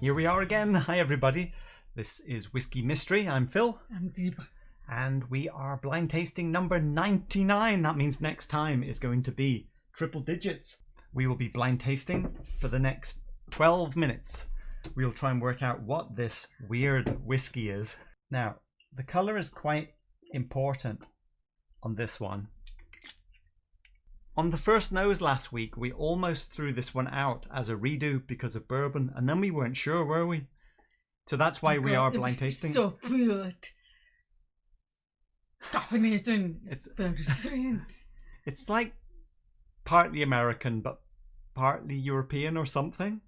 Here we are again. Hi everybody. This is Whiskey Mystery. I'm Phil. I'm Deep. And we are blind tasting number 99. That means next time is going to be triple digits. We will be blind tasting for the next 12 minutes. We'll try and work out what this weird whiskey is. Now, the colour is quite important on this one. On the first nose last week, we almost threw this one out as a redo because of bourbon, and then we weren't sure, were we? So that's why we are blind tasting. So weird. Combination. It's very strange. It's like partly American, but partly European or something.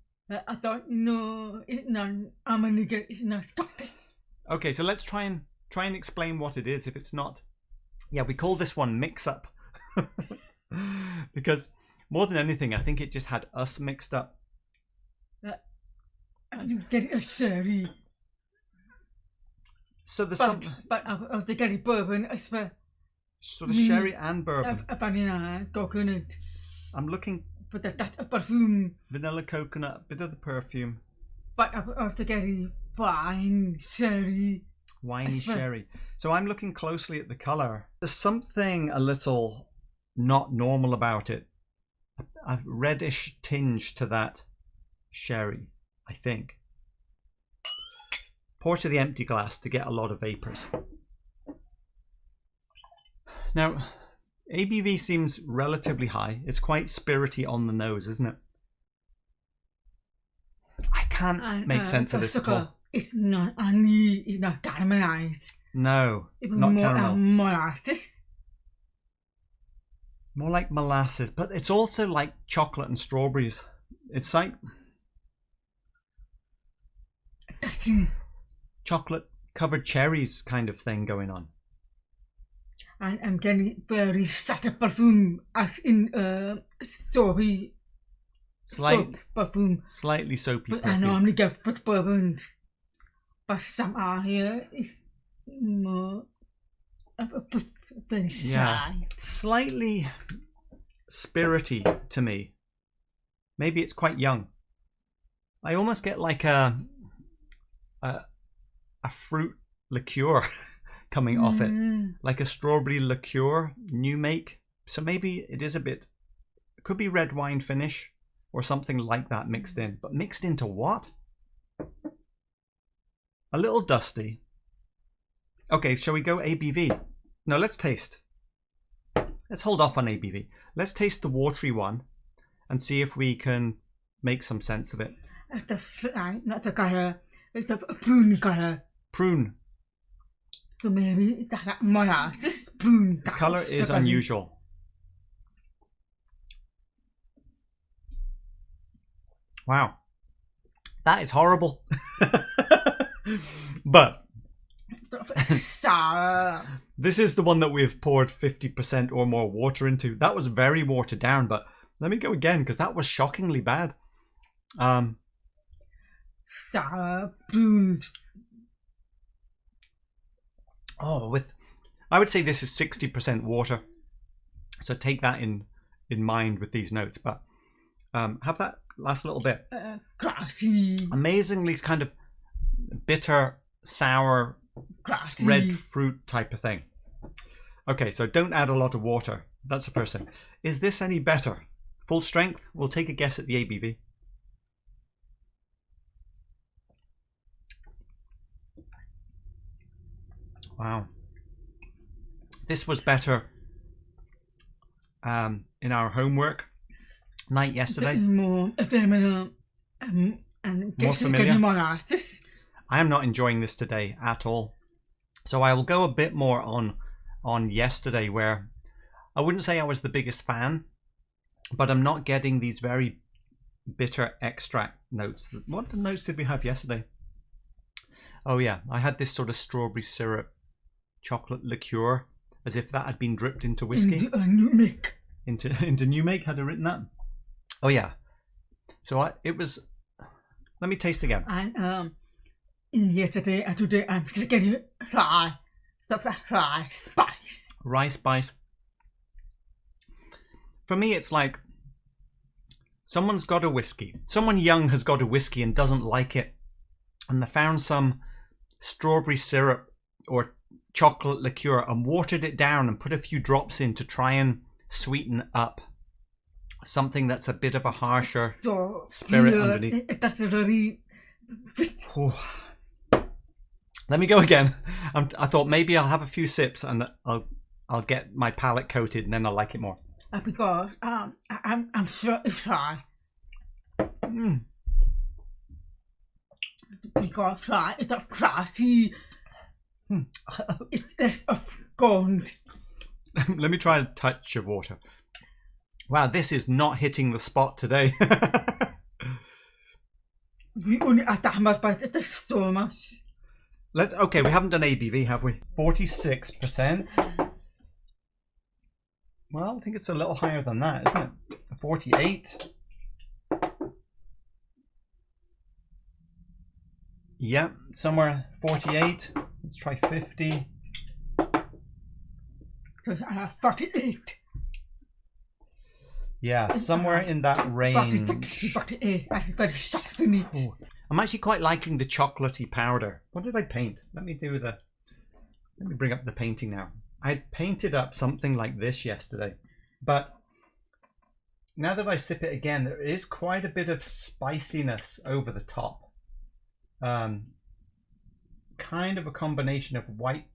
I thought, no, it's not American, it's not Scottish. Okay, so let's try and explain what it is if it's not. Yeah, we call this one Mix Up. Because more than anything, I think it just had us mixed up. I'm getting a sherry. So there's but I was getting bourbon as well. Sort of sherry and bourbon. Vanilla, coconut. I'm looking. But that's a perfume. Vanilla coconut, bit of the perfume. But I was getting wine, sherry. Winey sherry. So I'm looking closely at the colour. There's something a little not normal about it. A reddish tinge to that sherry, I think. Pour to the empty glass to get a lot of vapours. Now, ABV seems relatively high. It's quite spirity on the nose, isn't it? I can't make sense of this at all. It's not honey, it's not caramelized. No, not caramel. Molasses. More like molasses, but it's also like chocolate and strawberries. It's like chocolate covered cherries kind of thing going on. And I'm getting very subtle perfume, as in soapy soap perfume. Slightly soapy but perfume. I normally get with bourbons, but some are here is more very shy. Yeah, slightly spirity to me. Maybe it's quite young. I almost get like a fruit liqueur coming off it, like a strawberry liqueur, new make. So maybe it is a bit, it could be red wine finish or something like that mixed in. But mixed into what? A little dusty. Okay, shall we go ABV? No, let's taste. Let's hold off on ABV. Let's taste the watery one and see if we can make some sense of it. Not the color, it's a prune color. Prune. So maybe that molasses prune. The color is unusual. Wow. That is horrible. But sour. This is the one that we've poured 50% or more water into. That was very watered down, but let me go again because that was shockingly bad. Sour prunes. Oh, I would say this is 60% water. So take that in mind with these notes. But have that last little bit. Grassy. Amazingly kind of bitter, sour, grassy, red fruit type of thing. Okay, so don't add a lot of water. That's the first thing. Is this any better? Full strength? We'll take a guess at the ABV. Wow. This was better in our homework night yesterday. More familiar. And more familiar. Molasses. I am not enjoying this today at all. So I will go a bit more on yesterday, where I wouldn't say I was the biggest fan, but I'm not getting these very bitter extract notes. What notes did we have yesterday? Oh yeah, I had this sort of strawberry syrup, chocolate liqueur, as if that had been dripped into whiskey. Into a new make. Into new make, had I written that? Oh yeah. So it was. Let me taste again. And yesterday and today I'm just getting rye stuff like rye spice. Rye spice. For me, it's like someone's got a whiskey. Someone young has got a whiskey and doesn't like it and I found some strawberry syrup or chocolate liqueur and watered it down and put a few drops in to try and sweeten up something that's a bit of a harsher So spirit clear. underneath. It doesn't really. Let me go again. I thought maybe I'll have a few sips and I'll get my palate coated and then I'll like it more. Because I'm sure it's dry. Because dry is a crusty. It's less of gold. Let me try a touch of water. Wow, this is not hitting the spot today. We only add that much, but there's so much. Okay, we haven't done ABV, have we? 46%. Well, I think it's a little higher than that, isn't it? 48. Yeah, somewhere 48. Let's try 50. 48. Yeah, somewhere in that range. 48. I'm very soft in it. Ooh. I'm actually quite liking the chocolatey powder. What did I paint? Let me bring up the painting now. I had painted up something like this yesterday, but now that I sip it again, there is quite a bit of spiciness over the top. Kind of a combination of white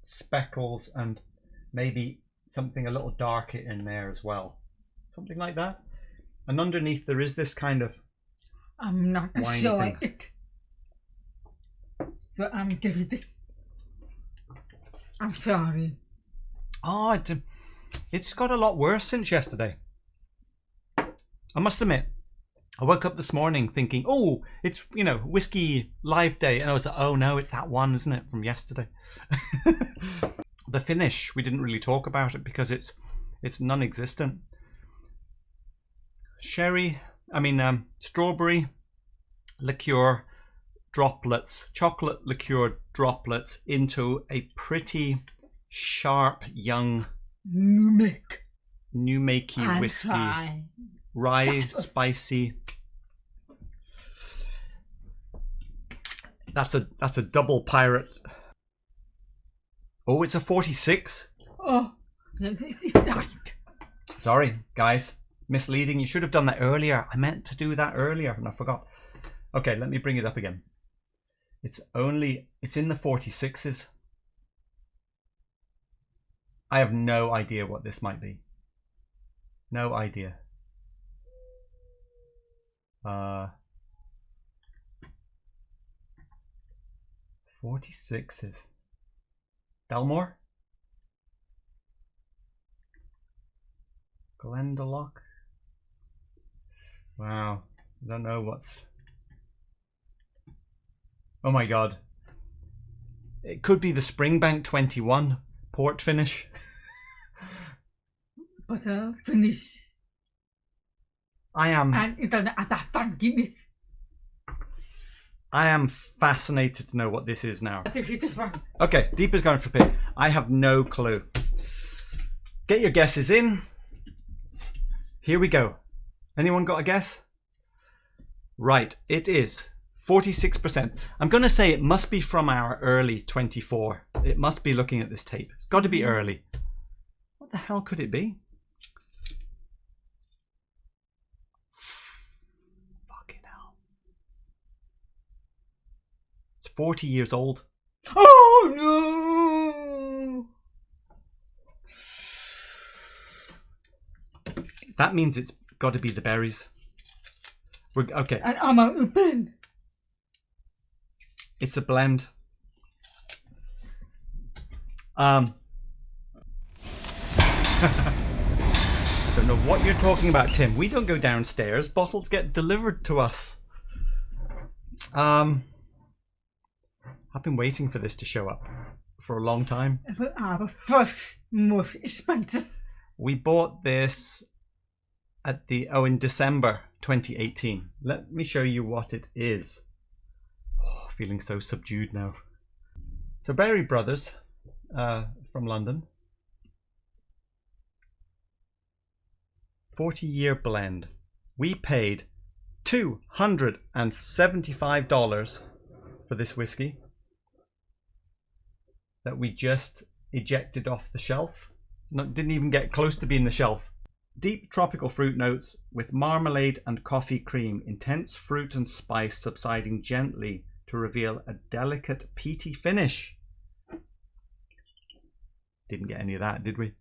speckles and maybe something a little darker in there as well. Something like that. And underneath there is this kind of I'm not sure thing. it. So I'm giving this. I'm sorry. Oh, it's got a lot worse since yesterday. I must admit, I woke up this morning thinking, oh, it's, Whisky Live Day. And I was like, oh no, it's that one, isn't it, from yesterday? The finish, we didn't really talk about it because it's non-existent. Strawberry liqueur droplets, chocolate liqueur droplets into a pretty sharp, young, new makey whiskey. Rye, spicy. That's a double pirate. Oh, it's a 46. Oh, it's right. Sorry, guys. Misleading. You should have done that earlier. I meant to do that earlier and I forgot. Okay, let me bring it up again. It's in the 46s. I have no idea what this might be. No idea. 46s. Dalmore? Glendalough? Wow. I don't know what's... Oh my god. It could be the Springbank 21 port finish. But finish. I am... And it doesn't have that funkiness. I am fascinated to know what this is now. I think it's this one. Okay, Deepa's going for a pick. I have no clue. Get your guesses in. Here we go. Anyone got a guess? Right, it is 46%. I'm going to say it must be from our early 24. It must be looking at this tape. It's got to be early. What the hell could it be? Fucking hell. It's 40 years old. Oh no! That means it's got to be the berries. Okay. And I'm out of pen. It's a blend. I don't know what you're talking about, Tim. We don't go downstairs. Bottles get delivered to us. I've been waiting for this to show up for a long time. But our first most expensive. We bought this in December 2018. Let me show you what it is. Oh, feeling so subdued now. So Berry Brothers from London. 40-year blend. We paid $275 for this whiskey that we just ejected off the shelf. Didn't even get close to being the shelf. Deep tropical fruit notes with marmalade and coffee cream. Intense fruit and spice subsiding gently to reveal a delicate peaty finish. Didn't get any of that, did we?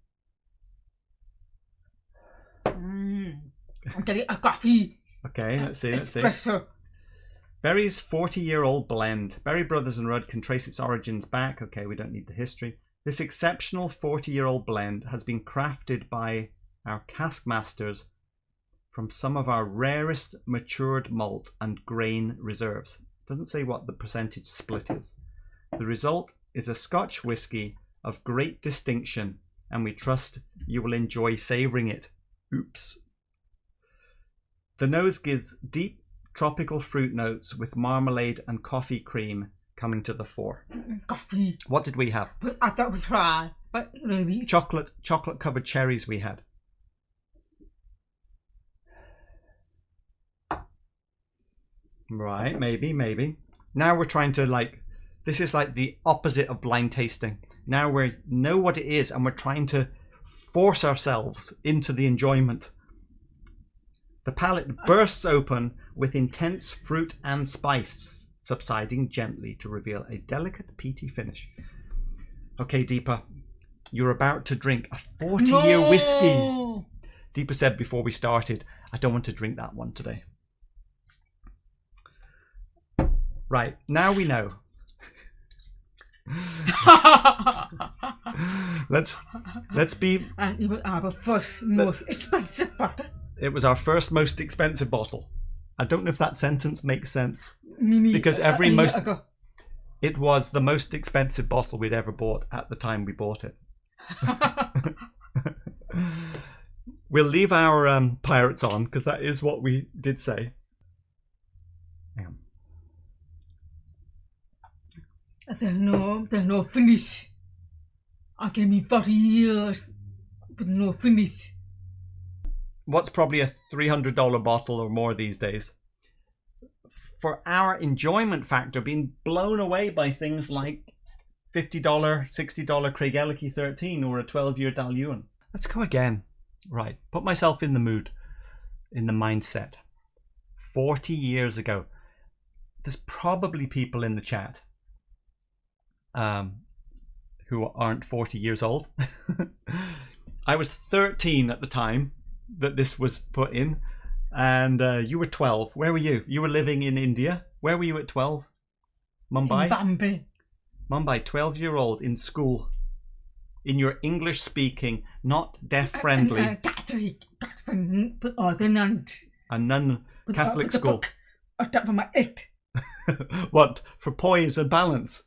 I'm getting a coffee. Okay, let's see. Espresso. Berry's 40-year-old blend. Berry Brothers and Rudd can trace its origins back. Okay, we don't need the history. This exceptional 40-year-old blend has been crafted by our cask masters from some of our rarest matured malt and grain reserves. It doesn't say what the percentage split is. The result is a Scotch whisky of great distinction, and we trust you will enjoy savouring it. Oops. The nose gives deep tropical fruit notes with marmalade and coffee cream coming to the fore. Coffee. What did we have? But I thought it was right. But really, Chocolate covered cherries we had. Right, maybe. Now we're trying to this is like the opposite of blind tasting. Now we know what it is and we're trying to force ourselves into the enjoyment. The palate bursts open with intense fruit and spice, subsiding gently to reveal a delicate peaty finish. Okay, Deepa, you're about to drink a 40-year whiskey. Deepa said before we started, I don't want to drink that one today. Right, now we know. let's be. And it was our first most expensive bottle. It was our first most expensive bottle. I don't know if that sentence makes sense. Because it was the most expensive bottle we'd ever bought at the time we bought it. We'll leave our pirates on because that is what we did say. Hang on. There's no finish. I can be 40 years with no finish. What's probably a $300 bottle or more these days? For our enjoyment factor, being blown away by things like $50, $60 Craig Ellicky 13 or a 12-year Dalyun. Let's go again. Right, put myself in the mood, in the mindset. 40 years ago. There's probably people in the chat who aren't 40 years old. I was 13 at the time that this was put in, and you were 12. Where were you? You were living in India. Where were you at 12? Mumbai? Mumbai, 12-year-old in school. In your English-speaking, not deaf-friendly. Catholic, but other nuns. A nun Catholic school. On top of my head. What, for poise and balance?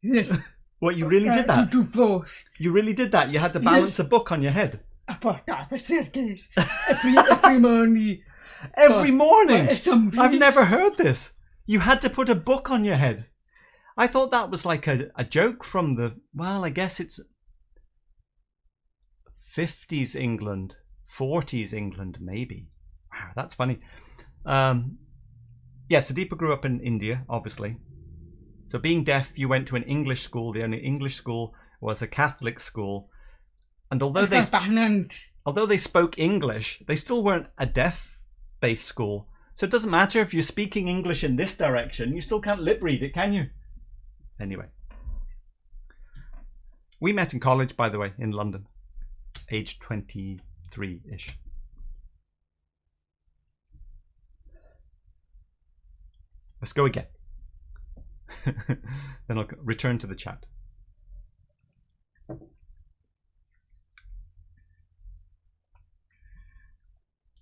Yes. What, you really did that? To do both. You really did that? You had to balance a book on your head? I bought out the circus every morning. Every morning? I've never heard this. You had to put a book on your head. I thought that was like a joke from the, well, I guess it's 50s England, 40s England, maybe. Wow, that's funny. Yeah, so Deepa grew up in India, obviously. So being deaf, you went to an English school. The only English school was a Catholic school. And although they spoke English, they still weren't a deaf-based school. So it doesn't matter if you're speaking English in this direction, you still can't lip read it, can you? Anyway. We met in college, by the way, in London. Age 23-ish. Let's go again. Then I'll return to the chat.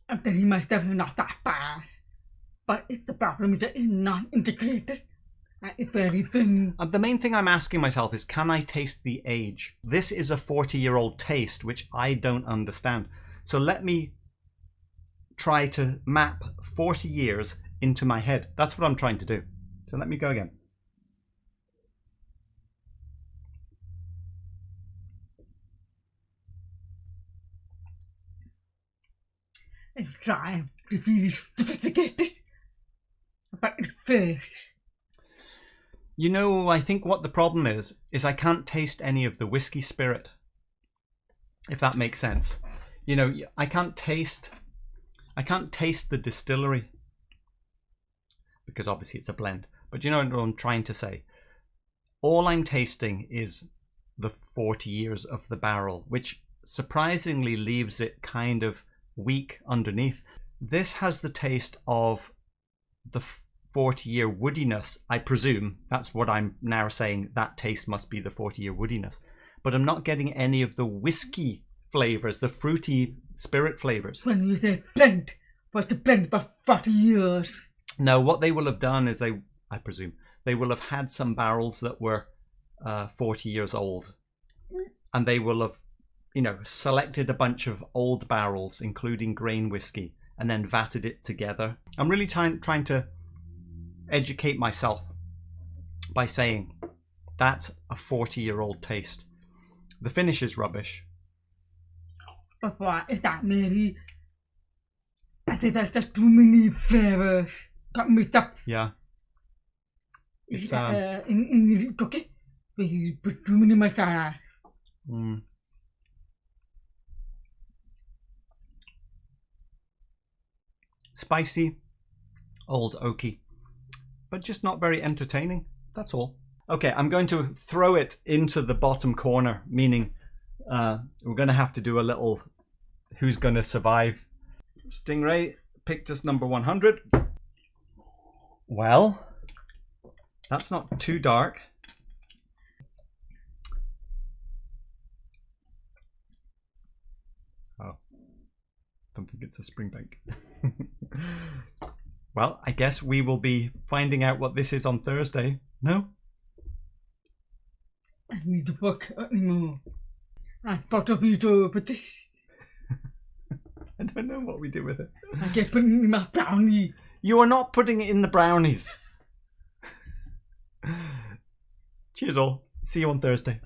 I'm telling myself not that bad. But it's the problem is that it's not integrated. It's very thin. The main thing I'm asking myself is, can I taste the age? This is a 40-year-old taste, which I don't understand. So let me try to map 40 years into my head. That's what I'm trying to do. So let me go again. I'm trying to feel sophisticated. But it first. You know, I think what the problem is I can't taste any of the whiskey spirit, if that makes sense. You know, I can't taste the distillery, because obviously it's a blend. But you know what I'm trying to say? All I'm tasting is the 40 years of the barrel, which surprisingly leaves it kind of weak underneath. This has the taste of the 40-year woodiness, I presume. That's what I'm now saying. That taste must be the 40-year woodiness. But I'm not getting any of the whiskey flavors, the fruity spirit flavors. When you say blend, what's the blend for 40 years? No, what they will have done is I presume, they will have had some barrels that were 40 years old. And they will have, you know, selected a bunch of old barrels, including grain whiskey, and then vatted it together. I'm really trying to educate myself by saying that's a 40-year-old taste. The finish is rubbish. But what is that, maybe? I think there's just too many flavors got mixed up. Yeah. It's in the cookie, you put too many masala. Spicy, old oaky, but just not very entertaining. That's all. Okay, I'm going to throw it into the bottom corner, meaning we're going to have to do a little who's going to survive. Stingray picked us number 100. Well, that's not too dark. Oh, don't think it's a Springbank. Well, I guess we will be finding out what this is on Thursday. No? I need to work anymore. I bought a video for this. I don't know what we do with it. I get put in my brownie. You are not putting it in the brownies. Cheers all. See you on Thursday.